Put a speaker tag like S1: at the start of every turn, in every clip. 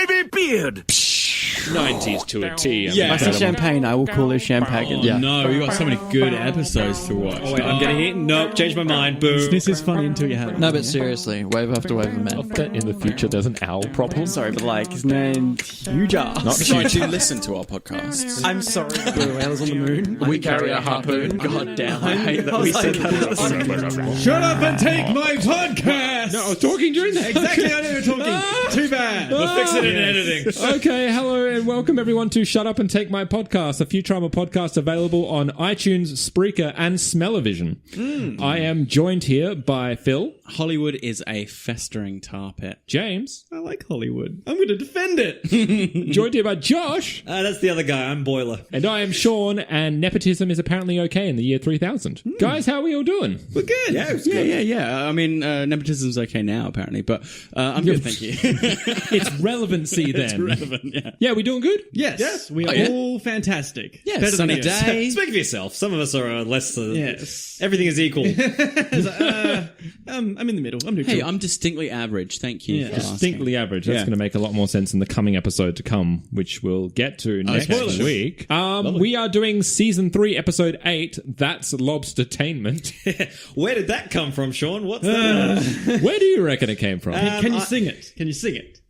S1: wavy beard.
S2: 90s to a T.
S3: Yeah.
S4: I said champagne, I will call it champagne.
S3: Yeah. No, we got so many good episodes to watch.
S5: Oh, wait, I'm getting it. Nope, changed my mind. Boo.
S6: This is funny until you have it.
S4: No, but seriously, wave after wave of men.
S2: That in the future there's an owl problem.
S4: Sorry, but like, his name's huge ass.
S2: Not
S3: So
S2: huge.
S3: do listen to our podcasts.
S4: I'm sorry.
S6: Blue whales on the moon.
S4: We carry a harpoon. God damn, I hate that we said that.
S6: Shut up and take my podcast!
S2: No, I was talking during that.
S6: Exactly, I know you're talking. Too bad.
S5: We'll fix it in editing.
S2: Okay, hello and welcome everyone to Shut Up and Take My Podcast, a Futurama podcast available on iTunes, Spreaker, and Smell-O-Vision. I am joined here by Phil,
S3: Hollywood is a festering tar pit.
S2: James,
S6: I like Hollywood. I'm going to defend it.
S2: joined here by Josh,
S5: That's the other guy. I'm Boiler.
S2: and I am Sean, and nepotism is apparently okay in the year 3000. Guys, how are we all doing?
S6: We're good.
S5: Yeah, it was good.
S3: Yeah. I mean, nepotism's okay now, apparently, but I'm good, thank you.
S2: It's relevancy then.
S3: It's relevant, yeah.
S2: Yeah, we doing good?
S6: Yes, we are
S3: yeah.
S6: all fantastic.
S3: Yeah,
S6: Better
S3: sunny
S6: than you.
S3: day.
S5: Speak for yourself. Some of us are less.
S6: Yes.
S5: Everything is equal.
S6: I'm in the middle. I'm neutral.
S3: Hey, I'm distinctly average, thank you.
S6: Yeah.
S3: for asking.
S2: Distinctly average. That's
S3: Yeah.
S2: going to make a lot more sense in the coming episode to come, which we'll get to next
S3: spoilers.
S2: week. We are doing season 3, episode 8. That's Lobstertainment.
S5: Where did that come from, Sean? What's that?
S2: Where do you reckon it came from?
S6: Can you sing it? Can you sing it?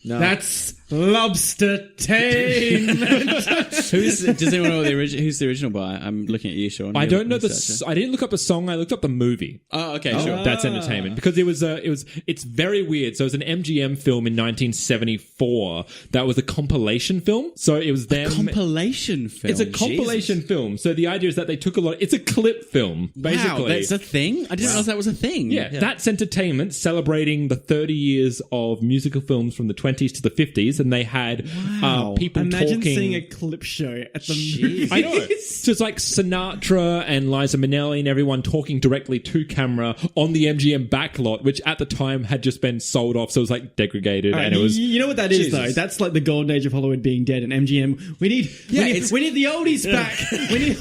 S5: No.
S6: That's Lobstertainment.
S3: Does anyone know who's the original by? I'm looking at you, Sean.
S2: I
S3: You're
S2: don't know
S3: researcher.
S2: I didn't look up the song. I looked up the movie.
S3: Oh, okay, sure.
S2: That's entertainment because it's very weird. So it was an MGM film in 1974 that was a compilation film. So it was them.
S3: Compilation film.
S2: It's a compilation film. So the idea is that they took a lot. It's a clip film, basically.
S3: Wow, that's a thing? I didn't realize that was a thing.
S2: Yeah, that's entertainment celebrating the 30 years of musical films from the 20s to the 50s, and they had people
S6: Imagine
S2: talking.
S6: seeing a clip show at the movies.
S2: I know. So it's like Sinatra and Liza Minnelli and everyone talking directly to camera on the MGM backlot, which at the time had just been sold off, so it was like degraded, and it was.
S6: You know what that is,
S5: Jesus.
S6: though? That's like the golden age of Hollywood being dead, and MGM. We need the oldies back.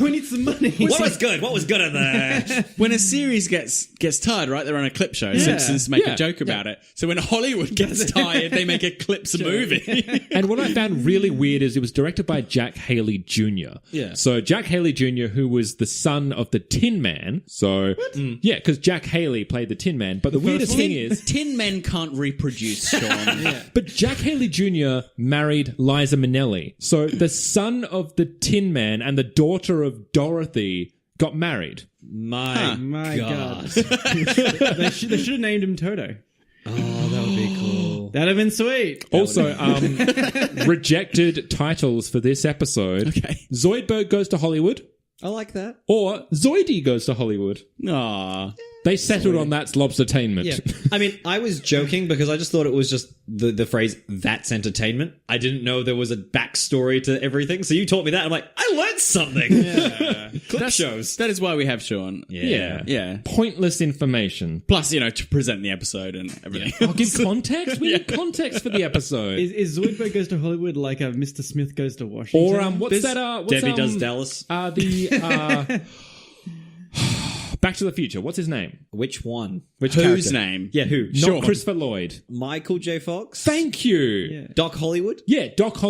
S6: we need some money.
S5: What was good? What was good in there?
S3: When a series gets tired, right, they're on a clip show. Simpsons make a joke about it. So when Hollywood gets tired, they make a clips movie.
S2: And what I found really weird is it was directed by Jack Haley Jr.
S5: Yeah.
S2: So Jack Haley Jr., who was the son of the Tin Man. So, yeah, because Jack Haley played the Tin Man. But the weirdest thing is...
S3: Tin men can't reproduce, Sean.
S2: But Jack Haley Jr. married Liza Minnelli. So the son of the Tin Man and the daughter of Dorothy got married.
S5: My
S6: God. they should have named him Toto.
S5: Oh, that would be cool.
S6: That'd have been sweet.
S2: Also, rejected titles for this episode.
S3: Okay.
S2: Zoidberg Goes to Hollywood
S5: I like that.
S2: or Zoidie Goes to Hollywood.
S3: Aw.
S2: They settled on That's Lobstertainment.
S5: Yeah. I mean, I was joking because I just thought it was just the phrase, that's entertainment. I didn't know there was a backstory to everything. So you taught me that. I'm like, I learned something. Clip shows.
S3: That is why we have Sean.
S2: Yeah. Pointless information.
S3: Plus, to present the episode and everything.
S2: I'll give context. We need context for the episode.
S6: Is Zoidberg Goes to Hollywood like a Mr. Smith Goes to Washington?
S2: Or what's that? What's,
S5: Debbie Does Dallas.
S2: Back to the Future. What's his name?
S5: Which one?
S2: Which
S3: Whose
S2: character?
S3: name?
S5: Yeah, who?
S2: Not Christopher Lloyd.
S5: Michael J. Fox?
S2: Thank you.
S5: Doc Hollywood?
S2: Yeah, Doc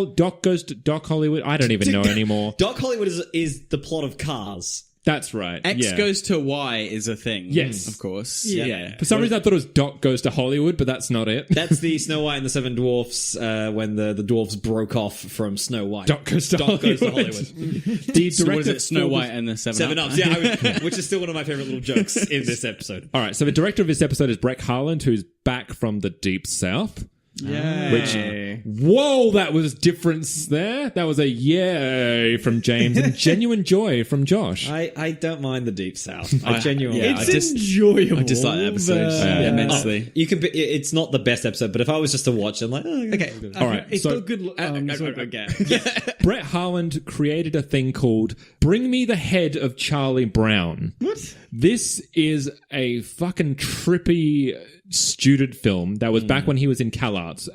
S2: goes to Doc Hollywood. I don't even know anymore.
S5: Doc Hollywood is the plot of Cars.
S2: That's right.
S3: X
S2: yeah.
S3: goes to Y is a thing.
S2: Yes.
S3: Of course.
S6: Yeah.
S2: For some reason, I thought it was Doc Goes to Hollywood, but that's not it.
S5: That's the Snow White and the Seven Dwarfs when the dwarfs broke off from Snow White.
S2: Doc Goes to Hollywood. The
S3: So
S2: director
S3: was it Snow White and the
S5: Seven Ups, yeah, which is still one of my favorite little jokes in this episode.
S2: All right, so the director of this episode is Brett Harland, who's back from the Deep South.
S6: Yay.
S2: Whoa, that was difference there. That was a yay from James and genuine joy from Josh.
S5: I don't mind the Deep South. I genuinely.
S6: It's enjoyable.
S3: I dislike that episode immensely.
S5: You can. It's not the best episode, but if I was just to watch, I'm like, oh,
S6: Okay.
S2: All right,
S6: It's
S2: so-
S6: got good again.
S2: Brett Harland created a thing called Bring Me the Head of Charlie Brown.
S6: What?
S2: This is a fucking trippy student film that was back when he was in CalArts.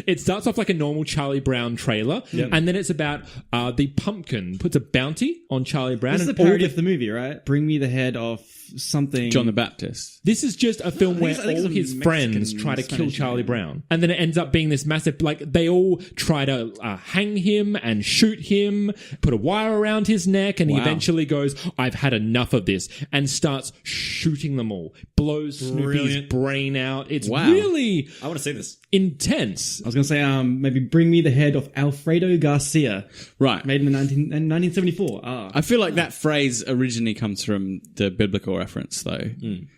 S2: It starts off like a normal Charlie Brown trailer, and then it's about the pumpkin puts a bounty on Charlie Brown.
S6: This is a
S2: and all
S6: parody of the movie, right? Bring me the head of something.
S3: John the Baptist.
S2: This is just a film where
S6: I think
S2: all
S6: it's a
S2: his
S6: Mexican,
S2: friends try to kill
S6: Spanish
S2: Charlie
S6: name.
S2: Brown. And then it ends up being this massive, like, they all try to hang him and shoot him, put a wire around his neck, and he
S3: Wow.
S2: eventually goes, I've had enough of this, and starts shooting them all. Blows Snoopy's
S5: Brilliant.
S2: brain out. It's
S3: Wow.
S2: really
S5: I want to see this.
S2: intense.
S6: I was going to say, maybe Bring Me the Head of Alfredo Garcia,
S3: Right.
S6: made in 1974.
S3: I feel like that phrase originally comes from the biblical reference, though,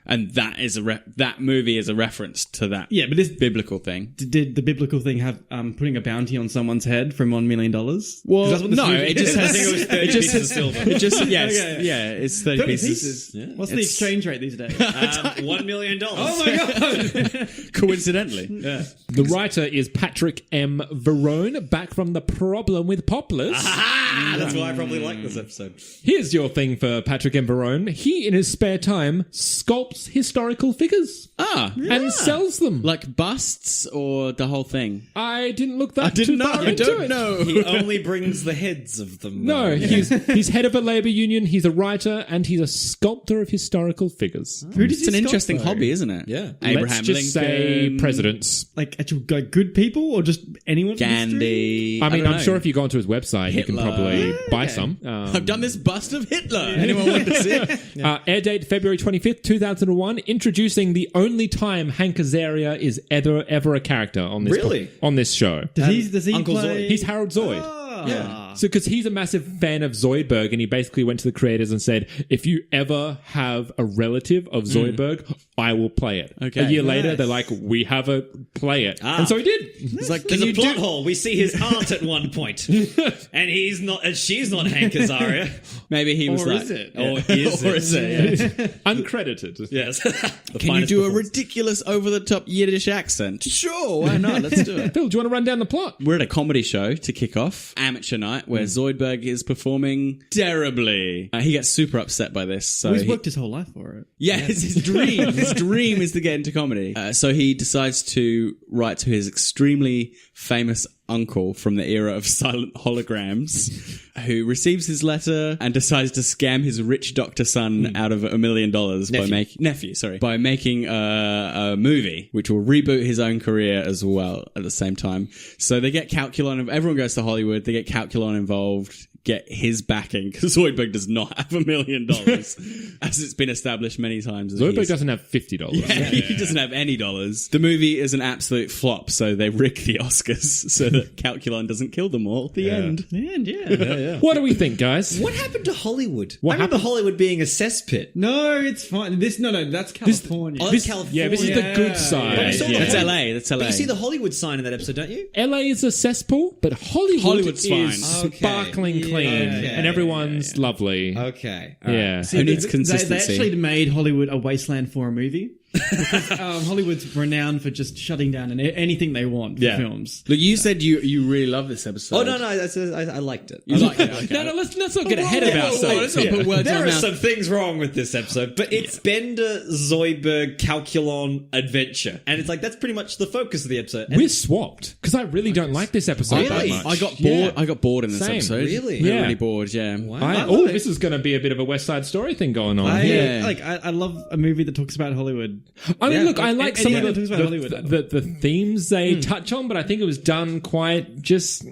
S3: and that is that movie is a reference to that.
S6: Yeah, but this
S3: biblical thing.
S6: did the biblical thing have putting a bounty on someone's head from $1 million?
S3: Well,
S6: That's what this
S3: no,
S6: movie
S3: it just
S6: is.
S3: has.
S5: I think it was 30
S3: it just
S5: pieces of silver.
S3: It just yes,
S6: Okay.
S3: yeah, it's 30 pieces.
S6: What's the exchange rate these days?
S5: $1 million.
S6: Oh my god!
S3: Coincidentally,
S2: The writer is Patrick M. Verone, back from The Problem with Poplars.
S5: That's why I probably like this episode.
S2: Here's your thing for Patrick M. Verone. He, in his spare time, sculpts historical figures and sells them.
S3: like busts or the whole thing.
S2: I didn't look that
S3: I didn't
S2: too
S3: know.
S2: far
S3: I
S2: into
S3: don't
S2: it.
S3: know.
S5: He only brings the heads of them.
S2: No, he's head of a labour union, he's a writer, and he's a sculptor of historical figures.
S6: Who did
S3: It's
S6: you
S3: an
S6: sculpt,
S3: interesting
S6: though?
S3: hobby, isn't it?
S5: Yeah.
S3: Abraham
S2: Let's just
S3: Lincoln,
S2: say presidents.
S6: Like actual good people or just anyone? from history?
S3: Gandhi.
S2: I mean,
S3: don't
S2: I'm
S3: know.
S2: sure if you go onto his website, you can
S3: Hitler.
S2: probably buy some.
S3: I've done this bust of Hitler. Anyone want to see it?
S2: Air date February 25th, 2001, introducing the only time Hank Azaria is ever a character on this
S5: Really?
S2: on this show.
S6: Does he
S5: Uncle
S6: play?
S5: Zoid.
S2: He's Harold Zoid.
S6: Yeah.
S2: So, because he's a massive fan of Zoidberg, and he basically went to the creators and said, if you ever have a relative of Zoidberg, I will play it.
S3: Okay.
S2: A year later,
S6: Nice.
S2: they're like, we have a play it. And so he did.
S3: It's like,
S5: There's
S3: can
S5: a
S3: you
S5: plot
S3: do?
S5: hole. We see his aunt at one point, and he's not, and she's not Hank Azaria.
S3: Maybe he was
S6: Or
S3: like,
S6: is it?
S5: Or is
S3: or
S5: it?
S3: is it? Yeah.
S2: Uncredited.
S5: Yes.
S3: Can you do a ridiculous, over-the-top Yiddish accent? Sure, why not? Let's do it.
S2: Phil, do you want to run down the plot?
S3: We're at a comedy show to kick off, amateur night, where Zoidberg is performing terribly. He gets super upset by this. So
S6: He's
S3: he-
S6: worked his whole life for it.
S3: Yeah, it's his dream. His dream is to get into comedy. So he decides to write to his extremely famous uncle from the era of silent holograms, who receives his letter and decides to scam his rich doctor son out of $1 million by making a movie which will reboot his own career as well at the same time. So they get Calculon. Everyone goes to Hollywood. They get Calculon involved. Get his backing, because Zoidberg does not have $1 million, as it's been established many times.
S2: Zoidberg doesn't have $50.
S3: He doesn't have any dollars. The movie is an absolute flop, so they rig the Oscars so that Calculon doesn't kill them all at the end.
S6: And yeah.
S2: What do we think, guys?
S5: What happened to Hollywood?
S2: What
S5: I remember
S2: happened?
S5: Hollywood being a cesspit.
S6: No, it's fine. That's California.
S5: Oh, that's California.
S2: Yeah, this is the good
S6: Yeah.
S2: side.
S5: But you saw the
S2: Yeah.
S3: That's LA. That's LA.
S5: But you see the Hollywood sign in that episode, don't you?
S2: LA is a cesspool, but
S3: Hollywood's
S2: is
S5: fine.
S2: sparkling
S5: Okay.
S2: clean,
S5: Okay.
S2: and everyone's lovely.
S5: Okay.
S2: Yeah.
S3: Who needs
S6: They
S3: consistency?
S6: actually made Hollywood a wasteland for a movie. Because Hollywood's renowned for just shutting down anything they want for films.
S3: Look, you said you really love this episode.
S5: Oh, no, I liked it.
S3: You like it? Okay.
S2: No, let's not get ahead of
S3: Whoa,
S2: ourselves.
S3: let's not put words in
S5: There
S3: our
S5: are
S3: mouth.
S5: some things wrong with this episode, but it's Bender, Zoidberg, Calculon adventure. And it's like, that's pretty much the focus of the episode. And
S2: We're swapped because I really don't like this episode that
S5: Really?
S2: much.
S3: I got bored.
S2: Yeah.
S3: I got bored in this
S2: Same.
S3: episode.
S5: Really?
S3: I got
S2: Yeah.
S3: really bored. Yeah.
S2: Oh, this is going to be a bit of a West Side Story thing going on.
S6: I love a movie that talks about Hollywood.
S2: I mean,
S6: Yeah.
S2: look, I like some
S6: Anything
S2: of
S6: that talks about Hollywood, I love.
S2: the themes they touch on, but I think it was done quite just.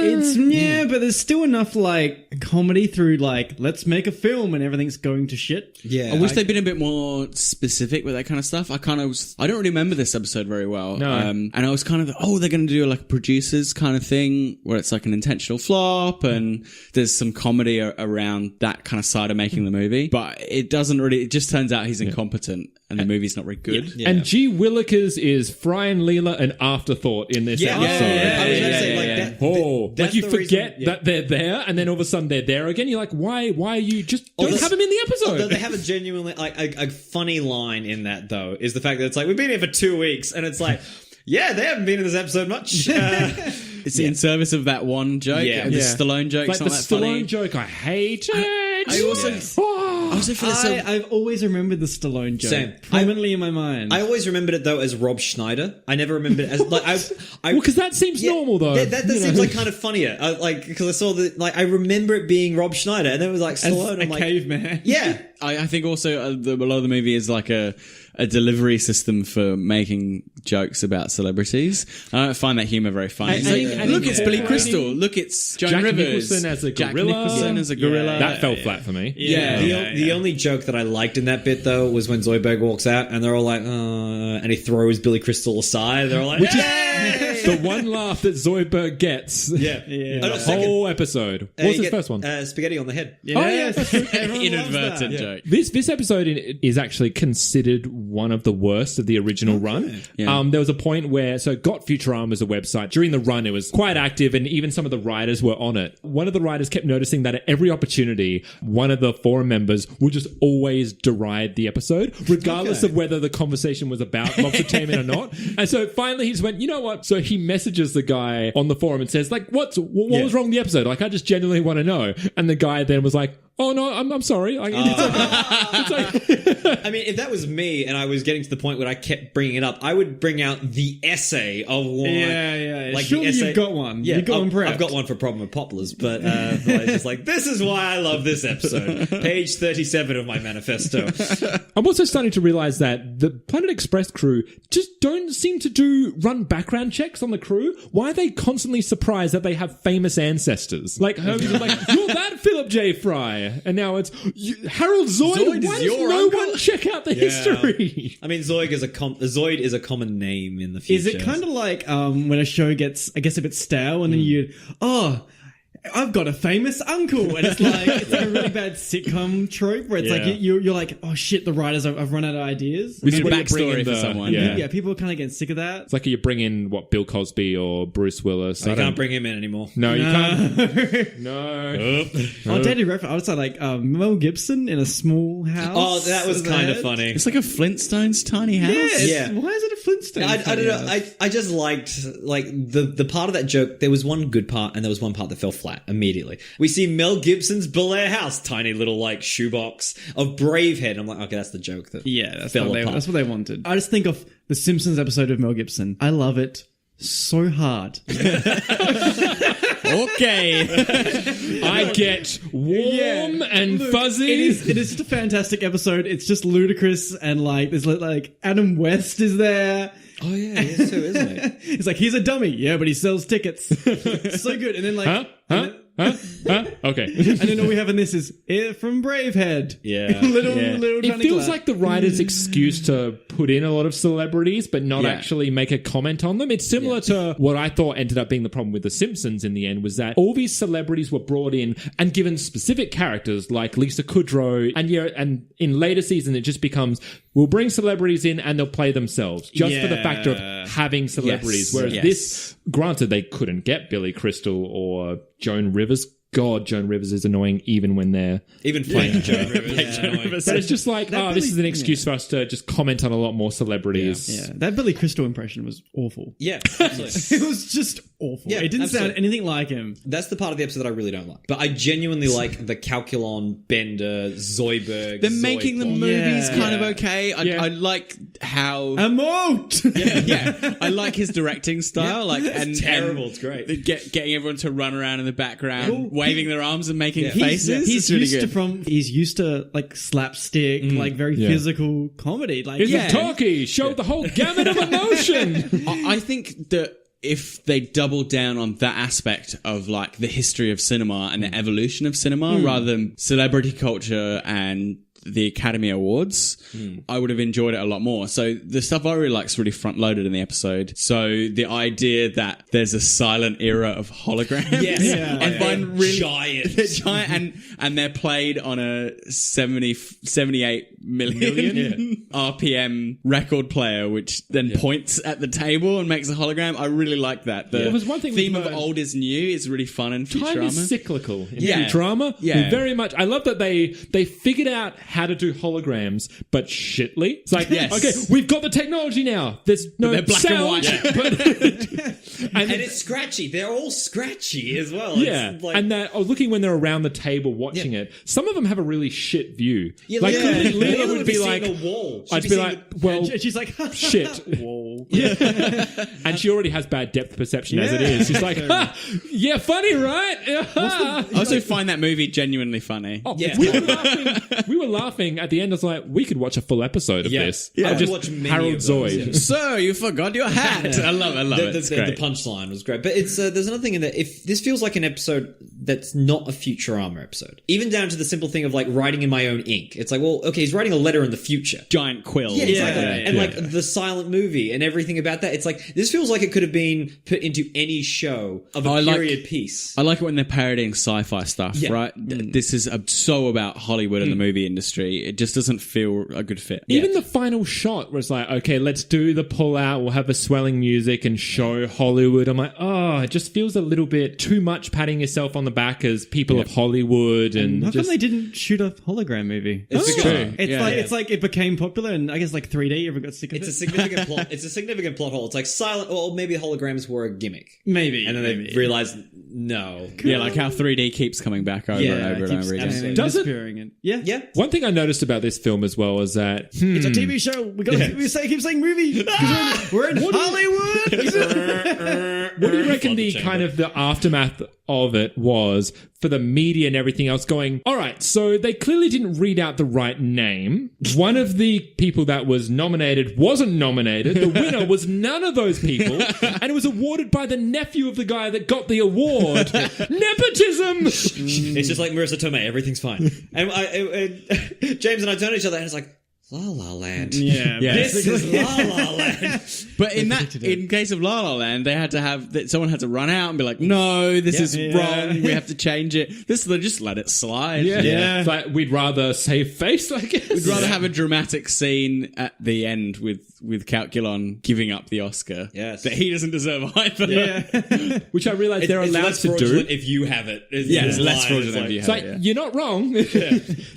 S6: But there's still enough like comedy through like let's make a film and everything's going to shit.
S5: yeah.
S3: I wish they'd been a bit more specific with that kind of stuff. I don't really remember this episode very well.
S2: No.
S3: And I was kind of, they're going to do like a producers kind of thing where it's like an intentional flop and there's some comedy around that kind of side of making the movie. But it just turns out he's incompetent and the movie's not very good.
S5: Yeah.
S2: And G. Willikers is Fry and Leela an afterthought in this episode.
S5: I was going to say, like, that.
S2: Oh,
S5: that's
S2: like you
S5: the
S2: forget
S5: reason-
S2: that they're there, and then all of a sudden they're there again. You're like, why are you just don't
S5: Although-
S2: have them in the
S5: Although
S2: episode?
S5: they have a genuinely like a funny line in that though is the fact that it's like we've been here for 2 weeks and it's like yeah they haven't been in this episode much.
S3: It's in service of that one joke.
S5: Yeah.
S3: The
S2: Yeah.
S3: Stallone joke.
S2: Like the
S3: not that
S2: Stallone
S3: funny.
S2: joke, I hate it.
S3: I also- also feel it's
S6: I've always remembered the Stallone joke
S5: Same.
S6: prominently in my mind.
S5: I always remembered it though as Rob Schneider. I never remembered it as like I
S2: Well, because that seems normal though.
S5: That seems like kind of funnier. Because I saw the I remember it being Rob Schneider, and then it was like Stallone.
S6: As a caveman.
S5: Yeah.
S3: I think also a lot of the movie is like a delivery system for making jokes about celebrities. I don't find that humor very funny. Look, it's Billy Crystal. Look, it's Joan
S2: Jack
S3: Rivers.
S2: Nicholson as a
S3: Jack
S2: gorilla.
S3: Nicholson as a gorilla.
S2: That fell flat for me.
S5: The only joke that I liked in that bit though was when Zoidberg walks out and they're all like, and he throws Billy Crystal aside. They're all like,
S2: The one laugh that Zoidberg gets.
S5: The
S2: Whole episode. What was his first one?
S5: Spaghetti on the head.
S3: Inadvertent joke.
S2: This episode is actually considered one of the worst of the original run.
S3: Yeah.
S2: There was a point where, so Got Futurama as a website. During the run, it was quite active, and even some of the writers were on it. One of the writers kept noticing that at every opportunity, one of the forum members would just always deride the episode, regardless of whether the conversation was about Lobstertainment or not. And so finally he just went, you know what? So he messages the guy on the forum and says, like, what was wrong with the episode? Like, I just genuinely want to know. And the guy then was like, oh no, I'm sorry. It's
S5: I mean, if that was me and I was getting to the point where I kept bringing it up, I would bring out the essay of one.
S6: Yeah.
S5: Like
S6: Surely
S5: the essay.
S6: you've got one.
S5: Yeah,
S6: You've got one prepped.
S5: I've got one for Problem of Poplars, but I was just like, this is why I love this episode. Page 37 of my manifesto.
S2: I'm also starting to realize that the Planet Express crew just don't seem to run background checks on the crew. Why are they constantly surprised that they have famous ancestors? Like Herbie's like, you're that Philip J. Fry. And now it's Harold Zoid.
S3: Zoid is
S2: Why does
S3: your
S2: no
S3: uncle?
S2: one check out the history?
S5: I mean, Zoid is a common name in the future.
S6: Is it kind of like when a show gets, I guess, a bit stale, and then I've got a famous uncle, and it's like a really bad sitcom trope where it's like you're like, oh shit, the writers I've run out of ideas.
S3: We need a
S2: When you bring
S3: backstory
S2: in
S3: for
S2: the-
S3: someone.
S2: yeah.
S6: People are kind of getting sick of that.
S2: It's like you bring in Bill Cosby or Bruce Willis.
S5: You can't bring him in anymore.
S2: No, you can't. No.
S6: Oh, Daddy reference. I was like Mel Gibson in a small house.
S5: Oh, that was
S6: with a
S5: kind of
S6: head.
S5: funny.
S3: It's like a Flintstones tiny house.
S5: Yeah.
S6: Why is it a Flintstone?
S5: I don't know. I just liked like the part of that joke. There was one good part and there was one part that fell flat immediately. We see Mel Gibson's Bel Air house, tiny little like shoebox of Bravehead. I'm like, okay, that's the joke that
S6: That's
S5: fell apart.
S6: that's what they wanted. I just think of the Simpsons episode of Mel Gibson. I love it so hard.
S3: Okay.
S2: I get warm and
S6: Look,
S2: fuzzy.
S6: It is just a fantastic episode. It's just ludicrous, and like there's like Adam West is there.
S5: Oh yeah, he is too, isn't he?
S6: It's like he's a dummy, yeah, but he sells tickets. So good. And then like,
S2: Huh? Okay.
S6: and then all we have in this is from Bravehead.
S5: Yeah.
S6: little
S2: It
S6: tiny
S2: feels
S6: clap.
S2: like the writer's excuse to put in a lot of celebrities but not actually make a comment on them. It's similar to what I thought ended up being the problem with The Simpsons in the end, was that all these celebrities were brought in and given specific characters like Lisa Kudrow, and in later seasons it just becomes, we'll bring celebrities in and they'll play themselves just for the fact of having celebrities. Whereas this, granted, they couldn't get Billy Crystal or Joan Rivers. God, Joan Rivers is annoying even when they're
S5: Even playing Joan Rivers.
S2: But it's just like, this is an excuse for us to just comment on a lot more celebrities.
S6: Yeah, that Billy Crystal impression was awful.
S5: Yeah, absolutely.
S6: It was just awful.
S5: Yeah,
S6: it didn't sound
S5: absolutely.
S6: anything like him.
S5: That's the part of the episode that I really don't like. But I genuinely like the Calculon, Bender, Zoidberg.
S3: They're making the
S5: Zoidberg.
S3: movies
S6: Yeah.
S3: kind of okay.
S2: Yeah.
S3: I like how
S6: Emote!
S3: yeah, I like his directing style. Like, and
S5: terrible.
S3: and
S5: It's great.
S3: getting everyone to run around in the background, waving their arms and making faces.
S6: He's
S3: It's really
S6: used
S3: good.
S6: he's used to like slapstick, like very physical comedy. Like
S2: He's a talkie. Show the whole gamut of emotion.
S3: I think that if they doubled down on that aspect of like the history of cinema and the evolution of cinema rather than celebrity culture and the Academy Awards, I would have enjoyed it a lot more. So the stuff I really like is really front loaded in the episode. So the idea that there's a silent era of holograms, I find really
S5: giant.
S3: They're giant, and they're played on a 78 million RPM record player, which then points at the table and makes a hologram. I really like that. The
S2: It was one thing
S3: theme
S2: we've
S3: of
S2: learned.
S3: old is new is really fun in Futurama.
S2: Time is cyclical in
S3: Yeah.
S2: Futurama.
S3: Yeah.
S2: We very much. I love that they figured out how to do holograms, but shitly. It's like,
S3: Yes.
S2: okay, we've got the technology now. There's no
S3: they're black and
S2: sound,
S3: white.
S2: but-
S5: and it's scratchy. They're all scratchy as well.
S2: Yeah,
S5: It's like,
S2: and I was looking when they're around the table watching it. Some of them have a really shit view. Like
S5: Leela
S2: Leela would be like,
S5: seeing a wall.
S2: I'd be like, well,
S6: And she's like,
S2: shit.
S6: Whoa.
S2: And she already has bad depth perception as it is. She's like, ha, yeah, funny, right?
S3: I also find that movie genuinely funny.
S2: Oh,
S5: Yeah.
S2: we were laughing at the end. I was like, we could watch a full episode of this.
S5: I would
S2: Just
S5: watch many
S2: Harold
S5: of those,
S2: Zoid.
S5: yeah.
S3: Sir, you forgot your hat. I love it. It's
S5: the
S3: great.
S5: punchline was great, but it's there's another thing in that. If this feels like an episode that's not a Futurama episode, even down to the simple thing of like writing in my own ink. It's like, well, okay, he's writing a letter in the future.
S3: Giant quill.
S5: Yeah, exactly.
S6: Yeah,
S5: And like the silent movie and everything about that. It's like, this feels like it could have been put into any show of a period piece.
S3: I like it when they're parodying sci-fi stuff,
S5: Yeah.
S3: right? This is so about Hollywood and the movie industry. It just doesn't feel a good fit.
S2: Even the final shot was like, okay, let's do the pull out. We'll have the swelling music and show Hollywood. I'm like, oh, it just feels a little bit too much patting yourself on the back as people of Hollywood. And
S6: How
S2: just,
S6: come they didn't shoot a hologram movie?
S5: It's
S2: true.
S6: It's like it became popular, and I guess like 3D. Ever got sick of
S5: It's a
S6: it?
S5: significant plot. It's a significant plot hole. It's like silent, or maybe holograms were a gimmick,
S6: Maybe,
S5: and then they realized no.
S3: Yeah, like how 3D keeps coming back over
S5: Yeah,
S3: and over and
S6: Keeps
S3: over again.
S5: absolutely.
S2: Does it?
S6: disappearing. And yeah,
S5: Yeah,
S2: one thing I noticed about this film as well is that
S6: It's a TV show. We got to keep saying movie. 'Cause we're in Hollywood.
S2: what do you reckon the kind of the aftermath of it was for the media and everything else going, all right, so they clearly didn't read out the right name. One of the people that was nominated wasn't nominated. The winner was none of those people. And it was awarded by the nephew of the guy that got the award. Nepotism!
S5: it's just like Marissa Tomei. Everything's fine. And James and I turn to each other, and it's like, La La Land.
S6: Yeah,
S5: This is La La Land.
S3: But in case of La La Land, they had to have someone had to run out and be like, "No, this is wrong. We have to change it." They just let it slide.
S2: Yeah. It's like, we'd rather save face, I guess.
S3: We'd rather have a dramatic scene at the end with Calculon giving up the Oscar.
S5: Yes.
S3: That he doesn't deserve either.
S6: Yeah.
S2: Which I realize they're
S5: It's
S2: allowed
S5: less
S2: to do.
S5: fraudulent if you have it.
S3: Yeah, it's less
S5: line.
S3: fraudulent if you
S2: It's
S3: have
S2: like,
S3: it.
S2: you're not wrong.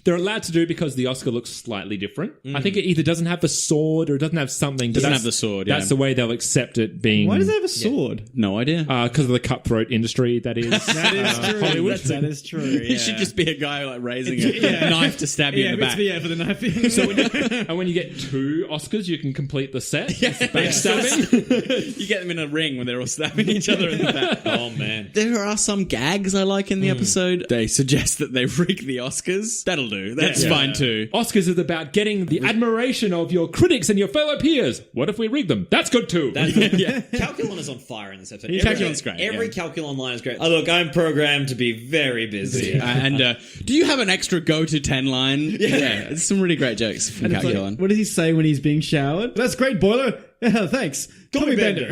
S2: They're allowed to do because the Oscar looks slightly different. I think it either doesn't have the sword or it doesn't have something.
S3: Doesn't
S2: That's-
S3: have the sword,
S2: That's
S3: yeah.
S2: the way they'll accept it being...
S6: Why does it have a sword?
S3: No idea.
S2: Because of the cutthroat industry that is
S6: That is true.
S2: Hollywood.
S6: That is true.
S3: It should just be a guy like raising a knife to stab you in the back.
S6: For the knife.
S2: And when you get 2 Oscars, you can complete the set. Backstabbing.
S3: You get them in a ring when they're all stabbing each other in the back.
S5: Oh, man.
S3: There are some gags I like in the episode. They suggest that they rig the Oscars. That'll do. That's fine too.
S2: Oscars is about getting the admiration of your critics and your fellow peers. What if we rig them? That's good too.
S5: Calculon is on fire in this episode.
S3: Calculon's great,
S5: Every
S3: yeah.
S5: Calculon line is great. Oh, look, I'm programmed to be very busy.
S3: And do you have an extra go to 10 line? Yeah. There's some really great jokes from
S6: It's like,
S3: Calculon.
S6: what does he say when he's being showered? That's great, boiler. Yeah, thanks. Call me Bender.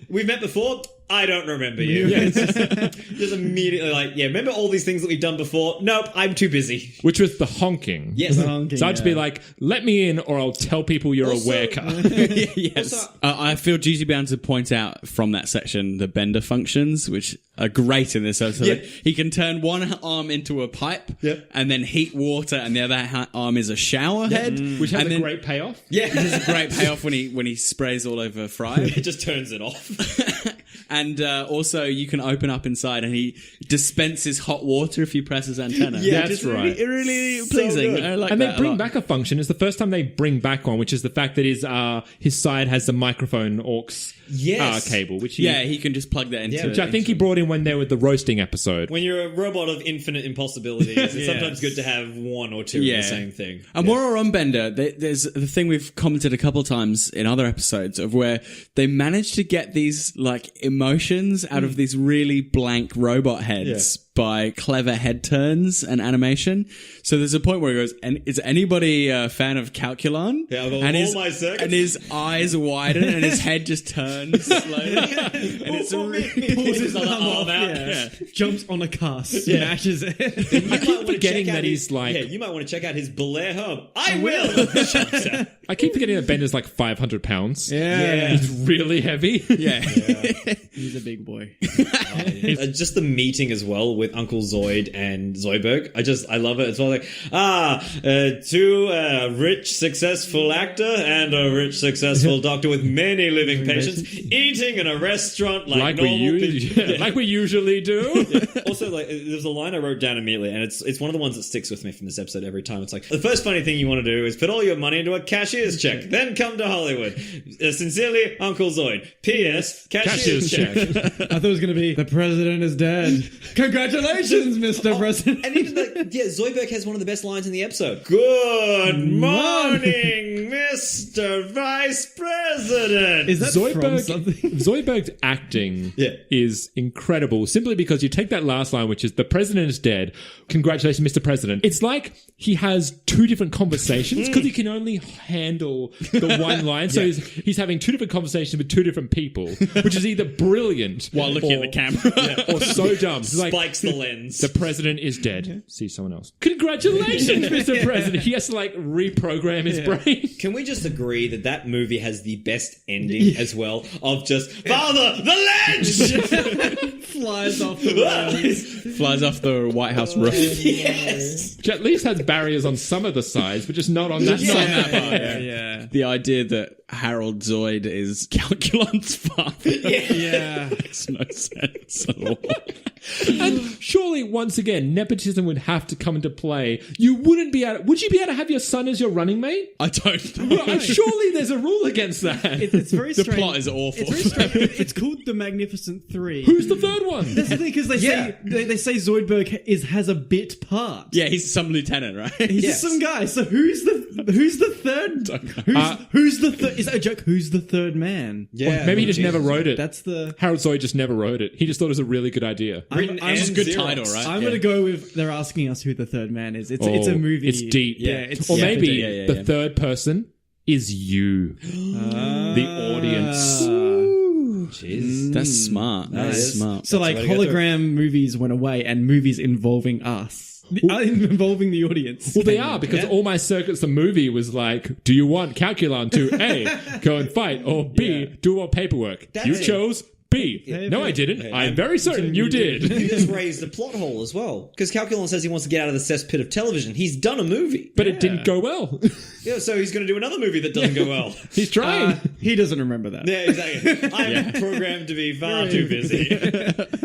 S5: We've met before. I don't remember you. Just immediately like, remember all these things that we've done before? Nope, I'm too busy.
S2: Which was the honking.
S5: Yes.
S6: Honking,
S2: So I'd just be like, let me in or I'll tell people you're
S5: Also-
S2: a werker.
S3: Yes.
S5: Also-
S3: I feel duty bound to point out from that section the Bender functions, which are great in this episode.
S5: Yeah.
S3: He can turn one arm into a pipe and then heat water, and the other arm is a shower head.
S2: Which has
S3: and
S2: a
S3: then
S2: great payoff.
S5: Yeah.
S3: There's a great payoff when he sprays all over Fry.
S5: It just turns it off.
S3: And also, you can open up inside, and he dispenses hot water if you press his antenna.
S2: Yeah,
S3: Just
S2: that's right.
S3: Really
S5: So
S3: pleasing.
S5: good.
S3: I like
S2: And
S3: that
S2: they
S3: a
S2: bring
S3: lot.
S2: back a function. It's the first time they bring back one, which is the fact that his side has the microphone aux
S5: Yes.
S2: cable, which
S3: he can just plug that into.
S2: which I think he brought in when they were the roasting episode.
S5: When you're a robot of infinite impossibilities, it's sometimes good to have one or two of the same thing.
S3: And while we're on Bender, there's the thing we've commented a couple of times in other episodes of where they manage to get these like emotions out of these really blank robot heads by clever head turns and animation. So there's a point where he goes, "And is anybody a fan of Calculon?"
S5: Yeah, I've got
S3: and
S5: all my circuits.
S3: and his eyes widen and his head just turns slowly. And it's a really
S5: Pulls his other arm out.
S6: Yeah. Jumps on a car, smashes it.
S5: You might want to
S2: forgetting
S5: check out
S2: that
S5: his,
S2: he's like-
S5: you might want to check out his Bel Air home. I will.
S2: I keep forgetting that Bender's like 500 pounds.
S6: Yeah.
S2: He's really heavy.
S3: yeah.
S6: He's a big boy.
S5: Just the meeting as well with Uncle Zoid and Zoidberg. I love it. It's all like, to a rich, successful actor and a rich, successful doctor with many living patients eating in a restaurant like normal people.
S2: Like we usually do.
S5: Also, like, there's a line I wrote down immediately, and it's one of the ones that sticks with me from this episode every time. It's like, the first funny thing you want to do is put all your money into a cashier's check, then come to Hollywood. Sincerely, Uncle Zoid. P.S. Cashier's check.
S6: I thought it was going to be, the president is dead. Congratulations, Mr. President.
S5: And even Zoidberg has one of the best lines in the episode. Good morning, Mr. Vice President.
S6: Is that from something?
S2: Zoidberg's acting is incredible, simply because you take that last line, which is, the president is dead. Congratulations, Mr. President. It's like he has two different conversations because he can only handle the one line. So he's having two different conversations with two different people, which is either brilliant
S3: while looking at the camera
S2: or so dumb.
S5: Spikes the lens.
S2: The president is dead. See someone else. Congratulations, Mr. President. He has to like reprogram his brain.
S5: Can we just agree that movie has the best ending as well of just, Father, the ledge!
S6: Flies off the rails.
S3: Flies off the White House roof.
S5: Yes.
S2: Which at least has barriers on some of the sides, but just not on that side.
S6: Yeah.
S3: The idea that Harold Zoid is Calculon's father makes no sense at all.
S2: And surely, once again, nepotism would have to come into play. You wouldn't be able. Would you be able to have your son as your running mate?
S3: I don't know.
S2: Well, surely there's a rule against that.
S6: It's very
S3: The
S6: strange.
S3: plot is awful.
S6: It's very strange. It's called The Magnificent Three.
S2: Who's the third one?
S6: That's the thing, because they say Zoidberg has a bit part.
S3: Yeah, he's some lieutenant, right?
S6: He's just some guy. So who's the third? Who's the third? Is that a joke? Who's the third man?
S5: Yeah.
S2: Maybe he just never wrote it.
S6: That's the
S2: Harold Zoid just never wrote it. He just thought it was a really good idea.
S3: It's a good title, right?
S6: I'm going to go with, they're asking us who the third man is. It's a movie.
S2: It's deep.
S6: Yeah. It's
S2: or
S6: super
S2: maybe
S6: deep.
S2: the third person is you, the audience.
S5: Jeez.
S3: That's smart. That's smart.
S6: So like hologram movies went away and movies involving us. Involving the audience.
S2: Well, they are, because all my circuits the movie was like, do you want Calculon to A, go and fight, or B, do more paperwork? You chose B. No, I didn't. I'm very certain you did.
S5: You just raised a plot hole as well. Because Calculon says he wants to get out of the cesspit of television. He's done a movie.
S2: But it didn't go well.
S5: Yeah, so he's going to do another movie that doesn't go well.
S2: He's trying.
S6: He doesn't remember that.
S5: Yeah, exactly. I'm programmed to be far too busy.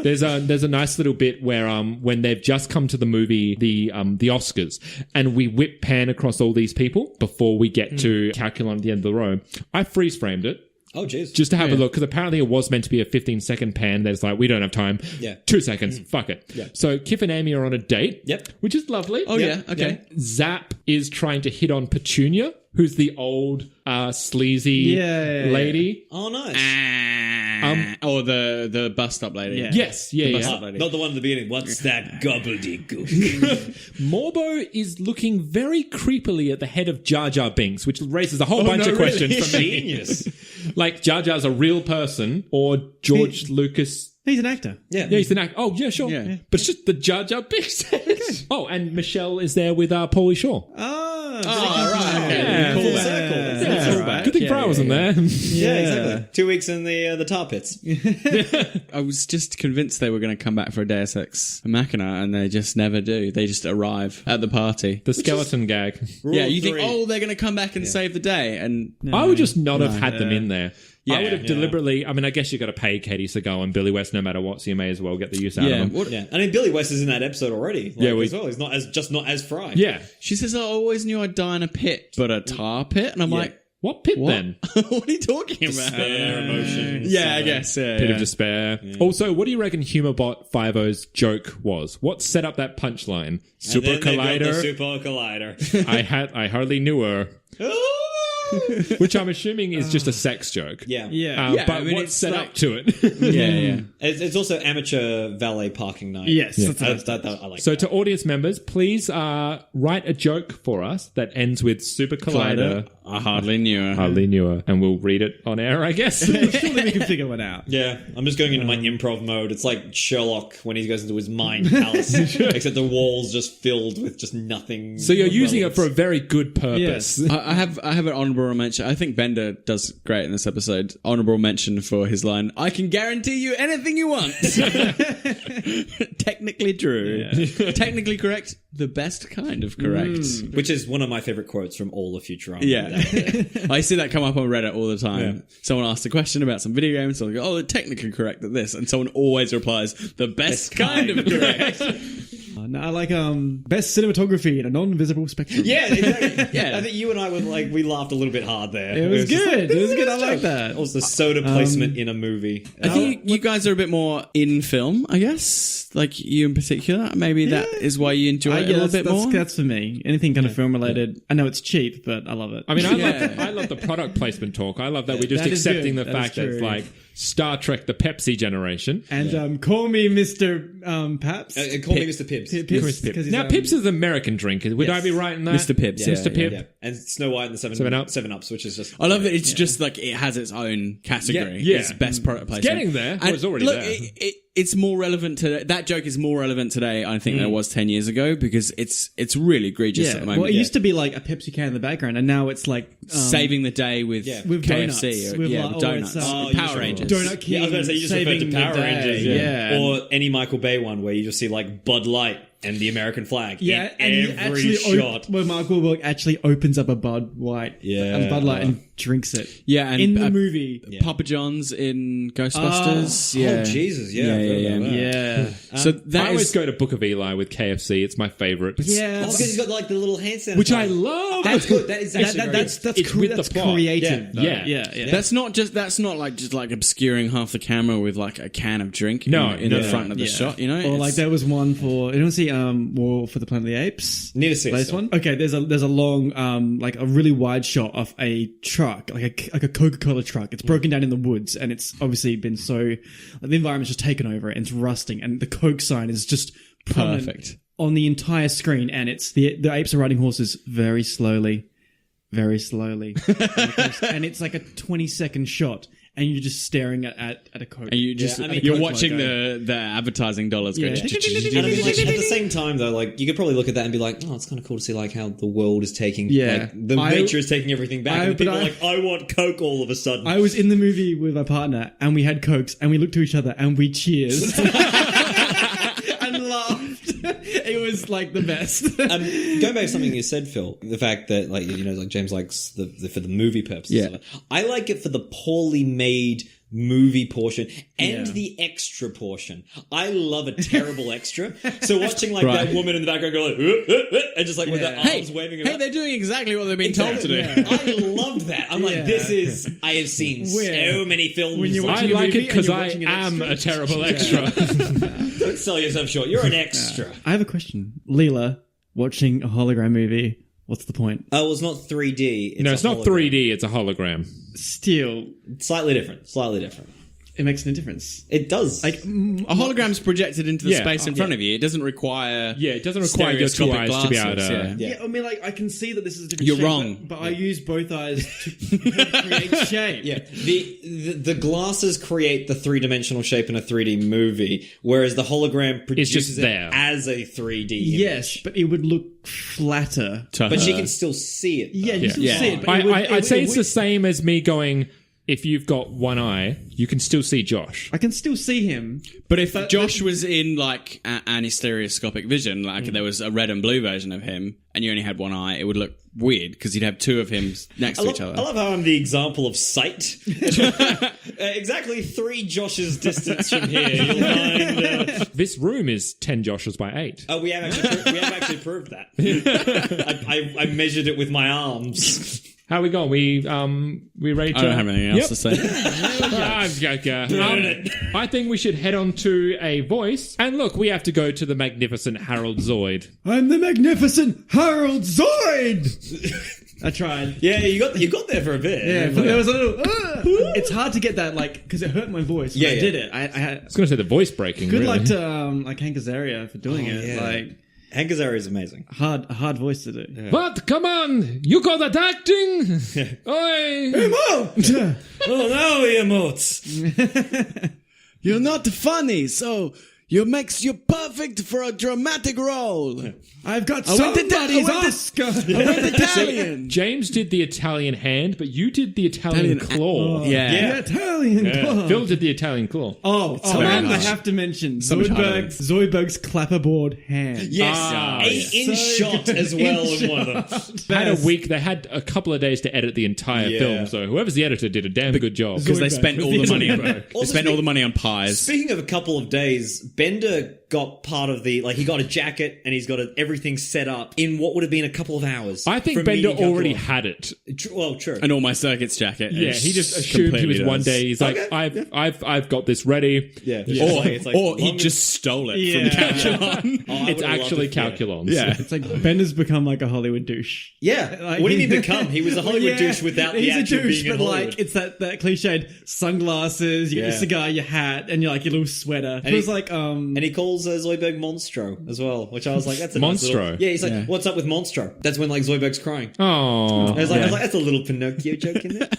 S2: There's a nice little bit where when they've just come to the movie, the Oscars, and we whip pan across all these people before we get to Calculon at the end of the row. I freeze framed it.
S5: Oh, jeez.
S2: Just to have a look, because apparently it was meant to be a 15-second pan. There's like, we don't have time.
S5: Yeah.
S2: 2 seconds. Fuck it.
S5: Yeah.
S2: So Kif and Amy are on a date.
S5: Yep.
S2: Which is lovely.
S3: Oh, yeah. Okay.
S2: Zap is trying to hit on Petunia, who's the old sleazy lady.
S5: Oh, nice.
S3: Or the bus stop lady.
S6: Yeah.
S2: Yes. Yeah.
S5: Not the one at the beginning. What's that gobbledygook?
S2: Morbo is looking very creepily at the head of Jar Jar Binks, which raises a whole bunch of questions for me.
S5: Genius.
S2: Like, Jar Jar's a real person, or George Lucas...
S6: He's an actor.
S5: Yeah.
S2: Yeah, he's an actor. Oh, yeah, sure.
S3: Yeah.
S2: But it's just the Jar Jar Binks. Oh, and Michelle is there with Pauly Shore.
S6: Oh,
S3: right. Okay.
S2: Yeah.
S5: Full
S6: Yeah.
S5: circle.
S2: Yeah. Good thing Fry wasn't there.
S5: Yeah, exactly. 2 weeks in the tar pits.
S3: I was just convinced they were going to come back for a Deus Ex Machina, and they just never do. They just arrive at the party.
S2: The skeleton gag.
S3: Yeah, you think, they're going to come back and save the day, and
S2: I would just not have had them in there.
S3: Yeah,
S2: I would have deliberately... I mean, I guess you got to pay Katie Sagal and Billy West no matter what, so you may as well get the use out of them.
S5: Yeah. I mean, Billy West is in that episode already. As well. He's not as Fry.
S2: Yeah.
S3: she says, I always knew I'd die in a pit, but a tar pit? And I'm like,
S2: What pit then?
S3: what are you talking about?
S5: Despair, emotion.
S3: Yeah, I guess. Yeah,
S2: Pit of despair. Yeah. Also, what do you reckon Humorbot 5.0's joke was? What set up that punchline? Super
S5: And then they got
S2: Collider.
S5: the Super Collider.
S2: I hardly knew her. Which I'm assuming is just a sex joke.
S5: Yeah.
S2: But
S3: I mean,
S2: what
S3: it's
S2: set
S3: like-
S2: up to it?
S3: yeah.
S5: It's also amateur valet parking night.
S6: yes.
S2: Yeah.
S6: That's
S5: I like
S2: So
S5: that.
S2: to audience members, please write a joke for us that ends with Super Collider.
S3: I hardly knew her.
S2: Hardly knew her. And we'll read it on air, I guess.
S6: Surely we can figure one out.
S5: Yeah, I'm just going into my improv mode. It's like Sherlock when he goes into his mind palace, except the walls just filled with just nothing.
S2: So you're using it for a very good purpose.
S6: Yes.
S3: I have an honorable honorable mention. I think Bender does great in this episode. Honorable mention for his line, "I can guarantee you anything you want." Technically true. Yeah. Technically correct. The best kind of correct.
S5: Which is one of my favorite quotes from all of Futurama.
S3: Yeah. I see that come up on Reddit all the time. Yeah. Someone asks a question about some video games, so they go, "Oh, they're technically correct at this," and someone always replies, "The best kind of correct."
S6: No, I like best cinematography in a non-visible spectrum.
S5: Yeah, exactly. Yeah, I think you and I were like, we laughed a little bit hard there.
S6: It was good. It was good. I like that.
S5: Also, soda placement in a movie.
S3: I think you guys are a bit more in film, I guess. Like you in particular. Maybe that is why you enjoy it a little bit more.
S6: That's for me. Anything kind of film related. I know it's cheap, but I love it.
S2: I mean, I love the product placement talk. I love that we're just accepting the fact that it's like Star Trek, the Pepsi generation.
S6: And call me Mr. Paps.
S5: Call me Mr. Pibbs.
S6: Pibbs.
S2: Now, Pibbs is an American drink. Would I be right in that?
S3: Mr. Pibbs, yeah.
S2: Mr. Pibb.
S5: Yeah. And Snow White and the Seven Ups, which is just...
S3: I love that it's just like it has its own category.
S2: Yeah.
S3: It's best product placement.
S2: It's getting there. Well, it's already there.
S3: It's more relevant today. That joke is more relevant today, I think, than it was 10 years ago because it's really egregious at the moment.
S6: Well, it used to be like a Pepsi can in the background, and now it's like
S3: saving the day with KFC
S6: donuts.
S3: With donuts. Power Rangers.
S6: Donut King.
S5: I was going to say, you just referred to Power Rangers.
S6: Yeah.
S5: Or any Michael Bay one where you just see like Bud Light and the American flag in
S6: and
S5: every shot.
S6: Where Mark Wahlberg actually opens up a Bud Light and Bud Light and drinks it.
S3: Yeah, and
S6: in the movie.
S3: Papa John's in Ghostbusters.
S5: Oh, Jesus,
S6: Yeah.
S3: So that
S2: I always go to Book of Eli with KFC. It's my favorite.
S6: Yeah.
S5: Because he's got like the little hand sanitizer.
S2: Which I love.
S5: That's good. That is actually
S6: that's
S2: It's with the plot.
S6: creative.
S2: Yeah.
S3: That's not like obscuring half the camera with like a can of drink in the front of the shot, you know?
S6: Or like there was one for you don't see War for the Planet of the Apes?
S5: Need to see
S6: this one. Okay, there's a long like a really wide shot of a truck, like a Coca-Cola truck. It's broken down in the woods and it's obviously been the environment's just taken over it and it's rusting and the Coke sign is just
S3: perfect
S6: on the entire screen and it's the apes are riding horses very slowly. And it's like a 20-second shot and you're just staring at a Coke.
S3: And you just you're watching the advertising dollars go.
S5: And I mean, like, at the same time, though, like you could probably look at that and be like, "Oh, it's kind of cool to see like how the world is taking, like the nature is taking everything back." And people are like, "I want Coke!" All of a sudden,
S6: I was in the movie with my partner, and we had Cokes, and we looked to each other, and we cheers and laughed. It was like the best.
S5: Going back to something you said, Phil, the fact that like like James likes for the movie purposes.
S3: Yeah.
S5: I like it for the poorly made movie portion and the extra portion. I love a terrible extra. So watching like that woman in the background go like and just like with their arms waving around.
S3: Hey, they're doing exactly what they've been told to do.
S5: I loved that. I'm like, this is. I have seen so many films.
S2: I like it because I am a terrible extra.
S5: Don't sell yourself short. You're an extra.
S6: I have a question. Leela, watching a hologram movie, what's the point?
S5: Oh, well, it's not 3D.
S2: It's not 3D. It's a hologram.
S6: Still,
S5: slightly different.
S6: It makes no difference.
S5: It does.
S6: Like
S3: a hologram's projected into the space in front of you. It doesn't require.
S2: Yeah, it doesn't require your two eyes to be able to.
S6: Yeah, I mean, like I can see that this is a different.
S3: You're
S6: shape,
S3: wrong.
S6: But I use both eyes to create shape.
S5: Yeah, the glasses create the 3-dimensional shape in a 3D movie, whereas the hologram produces it as a 3D image.
S6: Yes, but it would look flatter.
S5: But she can still see it.
S6: Yeah, you can see it. But
S2: I'd say it's the same as me going. If you've got one eye, you can still see Josh.
S6: I can still see him.
S3: But if Josh was in like stereoscopic vision, like there was a red and blue version of him, and you only had one eye, it would look weird because you'd have two of him next to each other.
S5: I love how I'm the example of sight. Exactly 3 Joshes distance from here. You'll find
S2: this room is 10 Joshes by 8.
S5: Oh, we have actually proved that. I measured it with my arms.
S2: How are we going? We ready to...
S3: I don't have anything else to say.
S2: I think we should head on to a voice. And look, we have to go to the magnificent Harold Zoid.
S6: I'm the magnificent Harold Zoid! I tried.
S5: Yeah, you got there for a bit.
S6: Yeah, but there was a little... It's hard to get that, like, because it hurt my voice. Yeah, I did it.
S2: I was going to say the voice breaking,
S6: good
S2: really.
S6: luck to like Hank Azaria for doing it. Yeah. Like...
S5: Hank Azaria is amazing.
S6: A hard voice to do.
S2: Yeah. But come on, you got that acting? Oi!
S5: Emote! Oh, now he emotes.
S3: You're not funny, so You're perfect for a dramatic role.
S6: I've got
S3: I went to
S6: somebody's
S3: I went to-
S6: Oscar.
S3: I went Italian.
S2: James did the Italian hand, but you did the Italian claw.
S6: The Italian claw.
S2: Phil did the Italian claw.
S6: And I have to mention
S3: much harder.
S6: Zoidberg's clapperboard hand.
S5: Yes, in shot as well in one of them.
S2: They had a couple of days to edit the entire film, so whoever's the editor did a damn good job.
S3: Because they spent all the money on
S5: Also,
S3: they spent all the money on pies.
S5: Speaking of a couple of days, Bender got part of the he got a jacket and he's got everything set up in what would have been a couple of hours.
S2: I think
S5: from
S2: Bender
S5: meeting
S2: already
S5: Calculon.
S2: had it.
S5: True.
S3: And all my circuits jacket.
S2: Yeah, he just assumed he was one day. He's like, I've got this ready.
S5: Yeah.
S3: Or he just stole it from Calculon.
S2: It's actually Calculon's.
S3: Yeah.
S6: It's like Bender's become like a Hollywood douche.
S5: Yeah.
S6: Like,
S5: What do you mean become? He was a Hollywood douche without the
S6: he's
S5: actual
S6: a douche,
S5: being in
S6: but
S5: Hollywood.
S6: like it's that cliched sunglasses, you get your cigar, your hat, and you're like your little sweater. It was like
S5: And he calls Zoidberg Monstro as well, which I was like, that's a nice
S2: Monstro?
S5: little... Yeah, he's like, what's up with Monstro? That's when Zoidberg's crying.
S2: Oh.
S5: I was like, that's a little Pinocchio joke in there.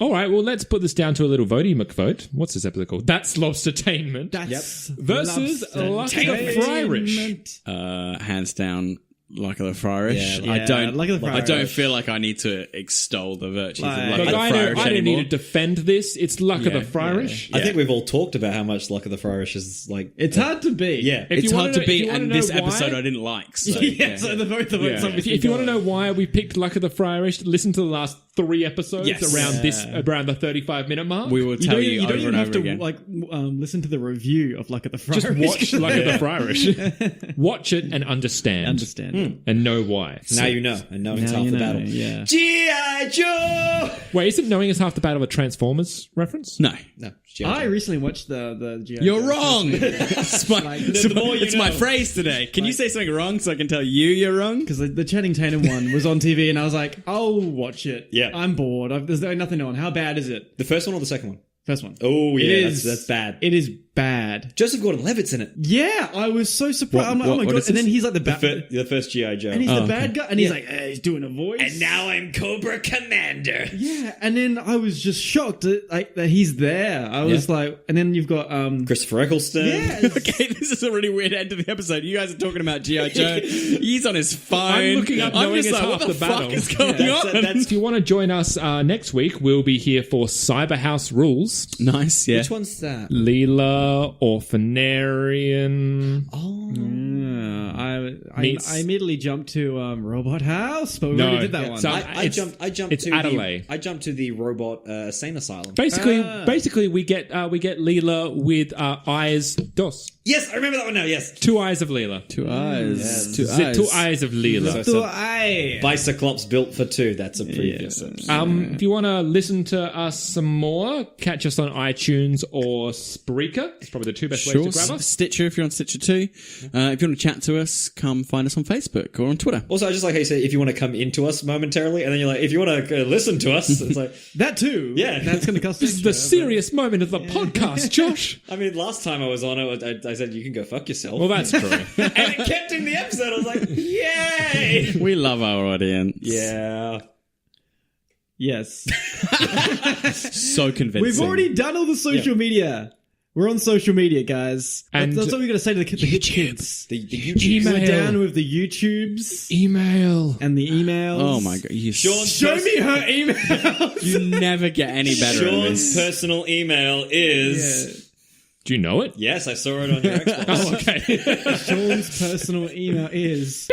S2: All right, well, let's put this down to a little votey McVote. What's this episode called? That's Lobstertainment. Versus Luck of the Fryrish.
S3: Hands down, Luck of the Fryrish.
S6: Yeah,
S3: I don't.
S6: Luck of the
S3: I don't
S6: Fryrish.
S3: feel like I need to extol the virtues of Luck
S2: Look,
S3: of the
S2: I
S3: Fryrish
S2: don't
S3: anymore.
S2: need to defend this. It's Luck of the
S3: Yeah,
S2: Fryrish.
S5: I think we've all talked about how much Luck of the Fryrish is like...
S6: it's hard to beat.
S5: Yeah.
S2: If
S3: It's
S2: you
S3: hard
S2: wanna
S3: to beat,
S2: if you wanna
S3: and
S2: know
S3: this
S2: why-
S3: episode I didn't like. So,
S6: So the vote
S2: Yeah. If you want to know why we picked Luck of the Fryrish, listen to the last 3 episodes
S3: Yes.
S2: around the 35-minute mark.
S3: we will tell you,
S6: don't
S3: over
S6: even
S3: and
S6: have
S3: over
S6: to
S3: again.
S6: listen to the review of Luck at the Fryrish.
S2: just watch Luck of the Fryrish. Watch it and understand. And know why.
S5: Now you know, and knowing's
S6: Now
S5: half
S6: you
S5: the
S6: know,
S5: battle.
S6: yeah.
S5: G.I. Joe!
S2: Wait, isn't knowing is half the battle a Transformers reference?
S3: No,
S5: No, G.I.
S6: I
S5: Joe.
S6: recently watched the G.I.
S3: you're
S6: Joe.
S3: wrong. It's my, it's my phrase today. Can you say something wrong so I can tell you you're wrong?
S6: Because the Channing Tatum one was on TV, and I was like, "I'll watch it."
S5: Yeah.
S6: I'm bored. There's nothing on. How bad is it?
S5: The first one or the second one?
S6: First one.
S5: Oh, yeah,
S6: It is-
S5: that's bad.
S6: It is bad.
S5: Joseph Gordon-Levitt's in it.
S6: Yeah, I was so surprised. I'm like, oh my
S3: what
S6: god!
S3: is
S6: And then
S3: this?
S6: he's like the bad,
S5: The first G.I. Joe.
S6: and he's the bad guy, and he's like, he's doing a voice.
S5: And now I'm Cobra Commander.
S6: yeah, and then I was just shocked that he's there. I was like, and then you've got
S5: Christopher Eccleston.
S6: yeah,
S3: Okay, this is a really weird end to the episode. You guys are talking about G.I. Joe. He's on his phone.
S2: I'm looking up knowing
S3: just
S2: is
S3: like,
S2: half
S3: what the
S2: the
S3: fuck
S2: battle.
S3: is going on?
S2: If you want to join us next week, we'll be here for Cyberhouse Rules.
S3: Nice, yeah.
S5: Which one's that?
S2: Leela, Orphanarian.
S6: I immediately jumped to Robot House, but we
S2: No,
S6: already did that one.
S2: so-
S5: I jumped
S2: it's
S5: to
S2: Adelaide.
S5: I jumped to the robot sane asylum.
S2: Basically, we get Leela with eyes dos.
S5: Yes, I remember that one now. Yes.
S2: 2 eyes of Leela.
S3: Two eyes. Two
S2: The
S3: eyes.
S2: 2 eyes of Leela.
S5: So
S6: I
S5: Bicyclops built for 2. That's a previous episode.
S2: If you want to listen to us some more, catch us on iTunes or Spreaker. It's probably the 2 best ways to grab us.
S3: Stitcher if you're on Stitcher too. If you want to chat to us, come find us on Facebook or on Twitter.
S5: Also, I just like how you say if you want to come into us momentarily, and then you're like, if you want to listen to us, it's like,
S6: that too.
S5: Yeah.
S6: that's going to cost.
S2: This is the serious moment of the podcast, Josh.
S5: I mean, last time I was on it, I said you can go fuck yourself.
S2: Well, that's true.
S5: and it kept in the episode. I was like, yay!
S3: We love our audience.
S5: Yeah.
S6: Yes,
S3: So convincing.
S6: we've already done all the social media. We're on social media, guys.
S2: And-
S6: that's what we got to say to the kids.
S5: The YouTube.
S6: We're
S2: Email.
S6: down with the YouTubes
S2: Email.
S6: and the emails.
S3: Oh my god. You
S6: Show me her email.
S3: You never get any better at
S5: Sean's
S3: this.
S5: personal email is.
S2: Do you know it?
S5: Yes, I saw it on your Xbox.
S2: Oh, okay.
S6: Sean's personal email is.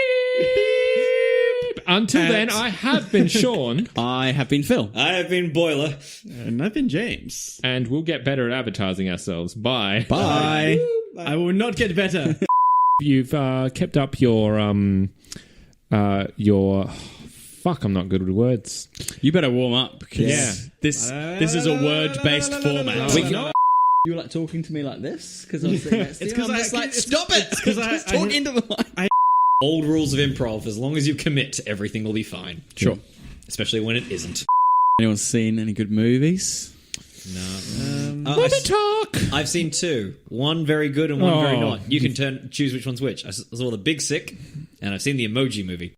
S2: Until then, I have been Sean,
S3: I have been Phil.
S5: I have been Boiler.
S6: And I've been James.
S2: and we'll get better at advertising ourselves. Bye.
S3: Bye.
S6: I will not get better.
S2: You've kept up your fuck. I'm not good with words.
S3: You better warm up because
S2: Yeah.
S3: this is a word-based format. You were like talking to me like this because I was sitting next to you.
S6: It's 'cause
S3: I'm
S6: I-
S3: just like,
S6: it's-
S3: stop it!
S6: it's 'cause I-
S3: Just talk into the mic.
S5: Old rules of improv. As long as you commit, everything will be fine.
S3: Sure.
S5: Especially when it isn't.
S3: Anyone seen any good movies?
S5: I've seen 2. One very good and one very
S2: Oh.
S5: not. You can choose which one's which. I saw The Big Sick, and I've seen the Emoji Movie.